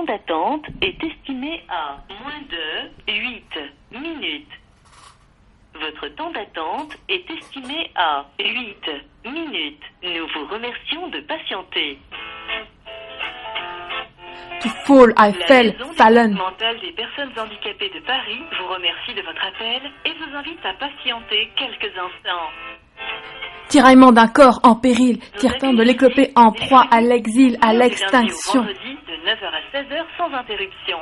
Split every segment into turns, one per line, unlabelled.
d'attente est estimé à moins de 8 minutes. Votre temps d'attente est estimé à 8 minutes. Nous vous remercions de patienter.
To fall, I fell, fallen.
La mentale des personnes handicapées de Paris vous remercie de votre appel et vous invite à patienter quelques instants.
Tiraillement d'un corps en péril, tire-temps de l'éclopée en proie à l'exil, à l'extinction.
Vendredi de 9h à 16h sans interruption.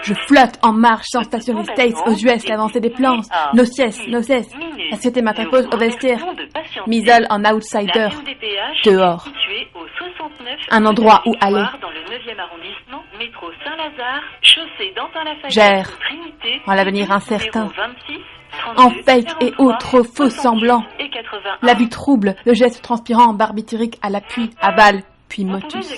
Je flotte en marche sans station des States aux US, l'avancée des plans. No cesse. La société m'interpose au vestiaire. M'isole en outsider. Dehors. Un endroit où aller. Gère. En l'avenir incertain. En fake et autres faux semblants. La vue trouble, le geste transpirant, barbiturique à l'appui, à balle. Puis motus.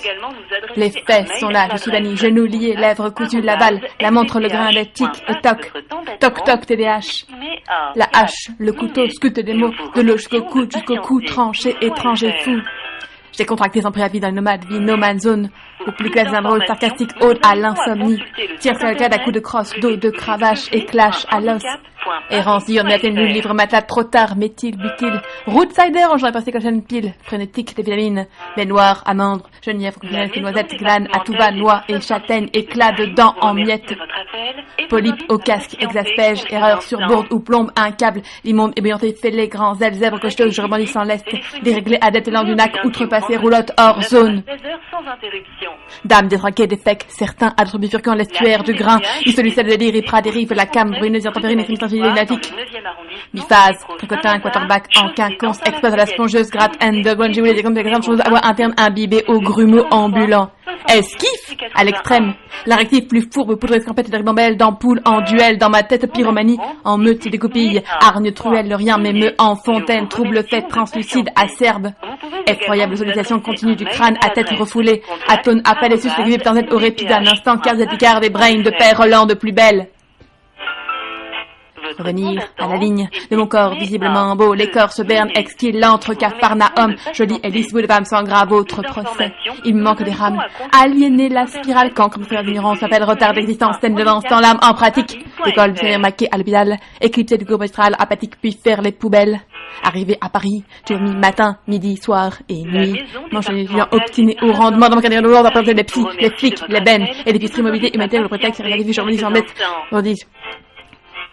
Les faits sont là, je suis banni, genoux liés, lèvres cousues, la balle, la montre, le grain des tics et toc. Toc toc TDH. La hache, le couteau scute des mots, de l'eau jusqu'au cou, tranché, étranger, fou. J'ai contracté sans préavis dans une nomade vie, no man zone. Au plus classe d'un drôle sarcastique, ode à l'insomnie. Tire sur le cadre à coups de crosse, dos de cravache et clash à l'os. Errance diurne, le livre matelas trop tard, méthyle, butyl. Roadsider, en j'aurais passé comme une pile. Frénétique, des vitamines. Lait noir, amande, genièvre, noisettes, glane, à tout va, noix et châtaigne, éclat de dents en miettes. Polype au casque, exaspège, erreur sur bourde ou plombe, un câble, l'immonde ébouillanté, fêlé, grand zèle, zèbre, cochetose, je rebondis sans lest. Déréglé, adepte élan du nac, outrepassé, roulotte, hors zone. Dame détraquée, des fecs, certains, à d'autres bifurquant l'estuaire du grain, isolé celle de délire, ipra dérive, la cam, bruneuse, intempérine, lunatique. Biphase, tricotin, quarterback, en quinconce, explose à la spongieuse, gratte, end, bonne géoulée, des exemples, choses à voix interne, imbibée au grumeau ambulant. Esquif, à l'extrême. La rective plus fourbe, poudre escampette de ribambelle, d'ampoule, en duel, dans ma tête, pyromanie, en meute et découpille, hargne, truelle, le rien m'émeut, en fontaine, trouble fait, translucide, acerbe. Effroyable sollicitation continue du crâne à tête refoulée, atone, appel et sus, les guillemets, au répit d'un instant, quart d'éticard, des brains de père Roland de plus belle. Revenir à la ligne de mon corps visiblement beau, l'écorce berne, exquis, l'antre Capharnaüm, jolie hélice, bout de femme sans grave autre procès. Il me manque des rames, aliéner la spirale, cancre, frère d'ignorance, s'appelle retard d'existence, scène de danse sans l'âme en pratique. École de maquée à l'hôpital, éclipsé du groupe astral, apathique, puis faire les poubelles. Arrivé à Paris, journée, matin, midi, soir et nuit. Manche les étudiants obstinés au rendement dans mon carrière de lourd, d'apporter les psys, les flics, les bennes et l'épicerie mobilité humanitaire, le prétexte, regardez, vu, journaliste, en bête. On dit,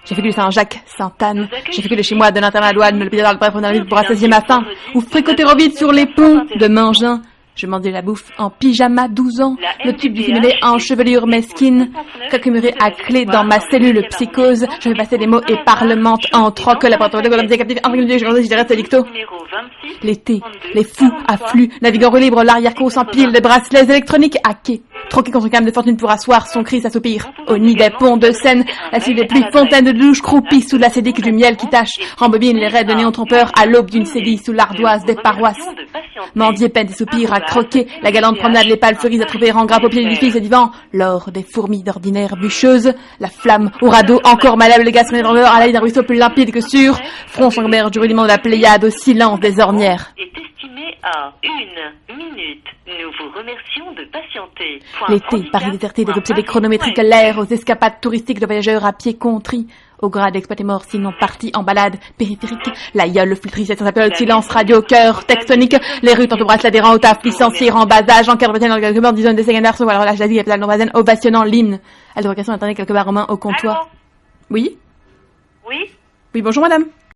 j'ai fait que de Saint-Jacques, Sainte-Anne, j'ai fait que de chez moi, de l'intérieur à la douane, me le pédale, bref, on arrive pour assasier ma faim, ou fricoter au vide sur les ponts de Mangin. Je mendais la bouffe en pyjama 12 ans, le tube du similé en chevelure mesquine, cacumuré à clé dans ma cellule psychose, je vais passer des mots et parlemente en troc, la porte de Golomzé captif, je reste dicto. L'été, les fous affluent, naviguant au libre, l'arrière-course en pile, les bracelets électroniques hackés. Troqué contre cam de fortune pour asseoir son cri s'assoupir. Au nid des ponts de Seine, la suite des pluies, fontaines de douche croupie sous l'acédique du miel qui tâche, rembobine les raies de néon trompeur à l'aube d'une cédille sous l'ardoise des paroisses. Mendier peine des soupirs à croquer, la galante promenade, les pâles fleuries à trouver en grappe au pied du fils et divan, l'or des fourmis d'ordinaire bûcheuses, la flamme au radeau encore malable, les gaz vendeurs à l'aide d'un ruisseau plus limpide que sûr, front sanguinaire du rudiment de la Pléiade au silence des ornières.
À 1 minute. Nous vous remercions de patienter.
L'été, Paris déserté, des obsédés chronométriques, l'air aux escapades touristiques de voyageurs à pied contrit, au grade d'exploité mort, sinon partis en balade périphérique, l'aïeul, le flûtriste, ça s'appelle silence, radio, cœur, tectonique, les rues tantôt brassent l'adhérent au taf, licencié, en bas âge, en cadre dans quelque part, disons des séganards, ou alors la jasie, la non-bazaine, ovationnant l'hymne. À l'évocation internet quelque part romain au comptoir.
Allô?
Oui?
Oui?
Oui, bonjour madame.